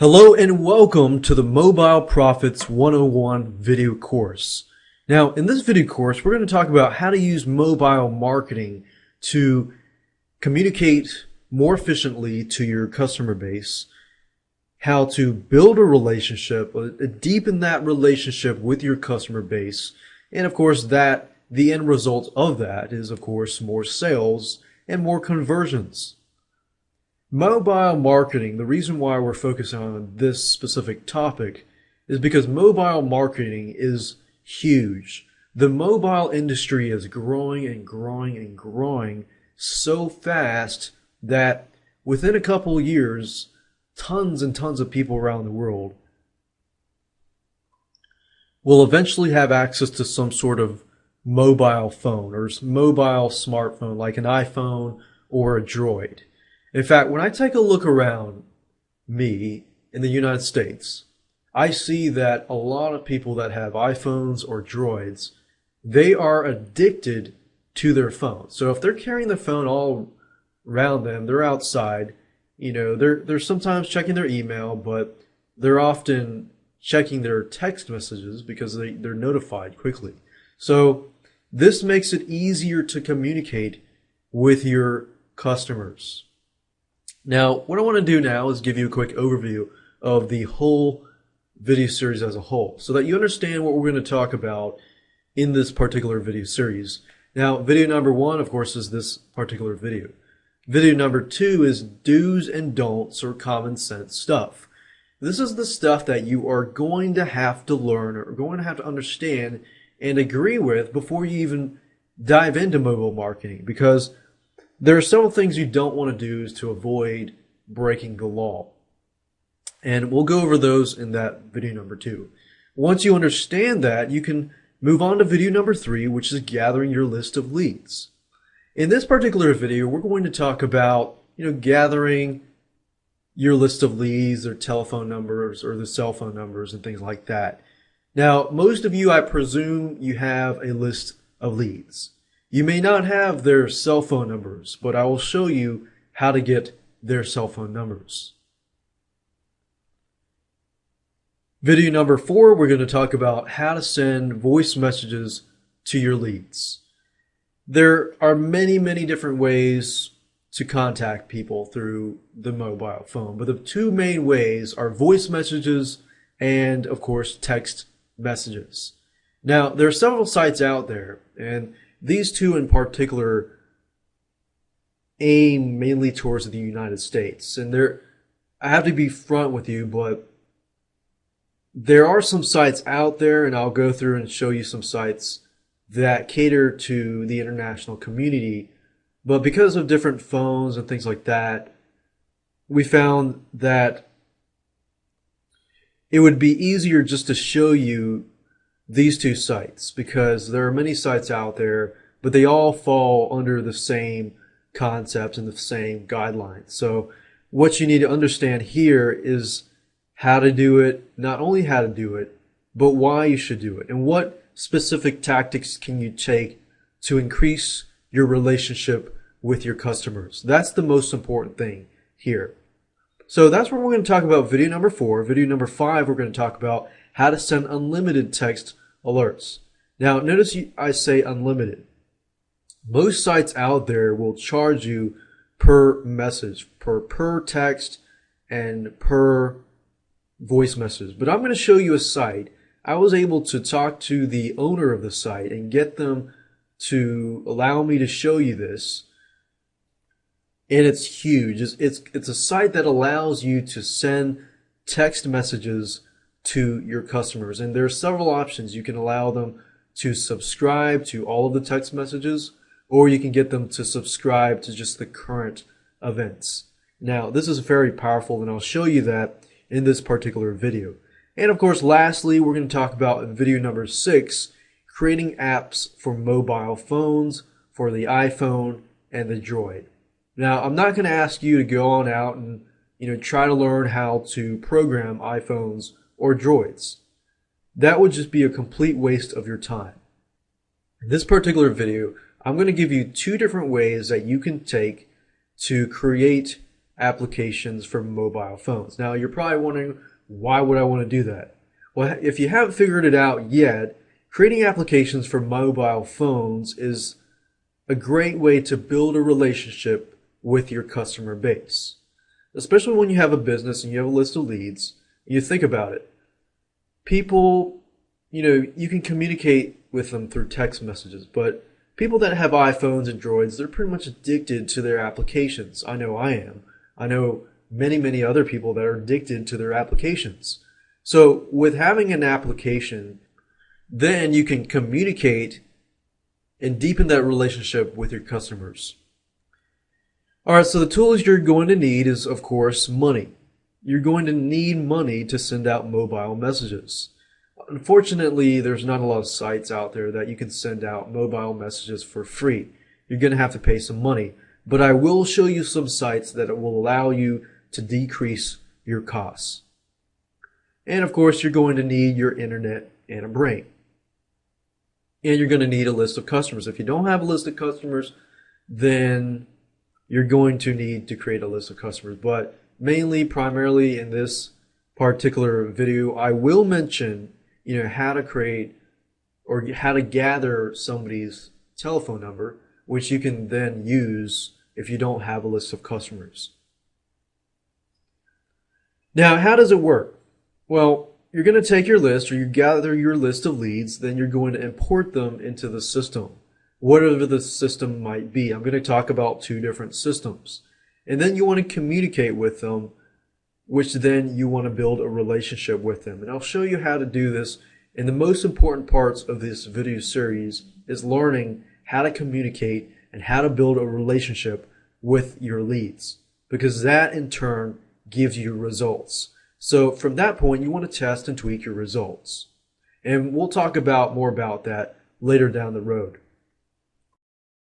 Hello and welcome to the Mobile Profits 101 video course. Now, in this video course, we're going to talk about how to use mobile marketing to communicate more efficiently to your customer base, how to build a relationship, deepen that relationship with your customer base, and of course that the end result of that is of course more sales and more conversions. Mobile marketing, the reason why we're focusing on this specific topic is because mobile marketing is huge. The mobile industry is growing and growing and growing so fast that within a couple years, tons and tons of people around the world will eventually have access to some sort of mobile phone or mobile smartphone like an iPhone or a Droid. In fact, when I take a look around me in the United States, I see that a lot of people that have iPhones or Droids, they are addicted to their phone. So if they're carrying their phone all around them, they're outside, they're sometimes checking their email, but they're often checking their text messages because they're notified quickly. So this makes it easier to communicate with your customers. Now, what I want to do now is give you a quick overview of the whole video series as a whole so that you understand what we're going to talk about in this particular video series. Now, video number one, of course, is this particular video. Video number two is do's and don'ts or common sense stuff. This is the stuff that you are going to have to learn or going to have to understand and agree with before you even dive into mobile marketing, because there are several things you don't want to do to avoid breaking the law. And we'll go over those in that video number two. Once you understand that, you can move on to video number three, which is gathering your list of leads. In this particular video, we're going to talk about, gathering your list of leads, their telephone numbers or the cell phone numbers and things like that. Now, most of you, I presume you have a list of leads. You may not have their cell phone numbers, but I will show you how to get their cell phone numbers. Video number four, we're going to talk about how to send voice messages to your leads. There are many, many different ways to contact people through the mobile phone, but the two main ways are voice messages and, of course, text messages. Now, there are several sites out there, and these two in particular aim mainly towards the United States. And I have to be front with you, but there are some sites out there, and I'll go through and show you some sites that cater to the international community. But because of different phones and things like that, we found that it would be easier just to show you these two sites, because there are many sites out there, but they all fall under the same concepts and the same guidelines. So what you need to understand here is how to do it, not only how to do it, but why you should do it, and what specific tactics can you take to increase your relationship with your customers. That's the most important thing here. So that's what we're going to talk about video number four. Video number five, we're going to talk about how to send unlimited text alerts. Now, notice I say unlimited. Most sites out there will charge you per message, per text, and per voice message. But I'm going to show you a site. I was able to talk to the owner of the site and get them to allow me to show you this. And it's huge. It's a site that allows you to send text messages to your customers. And there are several options. You can allow them to subscribe to all of the text messages, or you can get them to subscribe to just the current events. Now, this is very powerful, and I'll show you that in this particular video. And of course, lastly, we're going to talk about video number 6, creating apps for mobile phones, for the iPhone and the Droid. Now, I'm not going to ask you to go on out and try to learn how to program iPhones or Droids. That would just be a complete waste of your time. In this particular video, I'm going to give you two different ways that you can take to create applications for mobile phones. Now, you're probably wondering, why would I want to do that? Well, if you haven't figured it out yet, creating applications for mobile phones is a great way to build a relationship with your customer base. Especially when you have a business and you have a list of leads, you think about it. People, you can communicate with them through text messages, but people that have iPhones and Droids, they're pretty much addicted to their applications. I know I am. I know many, many other people that are addicted to their applications. So with having an application, then you can communicate and deepen that relationship with your customers. All right, so the tools you're going to need is, of course, money. You're going to need money to send out mobile messages. Unfortunately, there's not a lot of sites out there that you can send out mobile messages for free. You're going to have to pay some money. But I will show you some sites that will allow you to decrease your costs. And of course, you're going to need your internet and a brain. And you're going to need a list of customers. If you don't have a list of customers, then you're going to need to create a list of customers. But mainly, primarily in this particular video, I will mention how to create or how to gather somebody's telephone number, which you can then use if you don't have a list of customers. Now, how does it work? Well, you're going to take your list, or you gather your list of leads, then you're going to import them into the system, whatever the system might be. I'm going to talk about 2 different systems. And then you want to communicate with them, which then you want to build a relationship with them. And I'll show you how to do this. And the most important parts of this video series is learning how to communicate and how to build a relationship with your leads, because that in turn gives you results. So from that point, you want to test and tweak your results. And we'll talk more about that later down the road.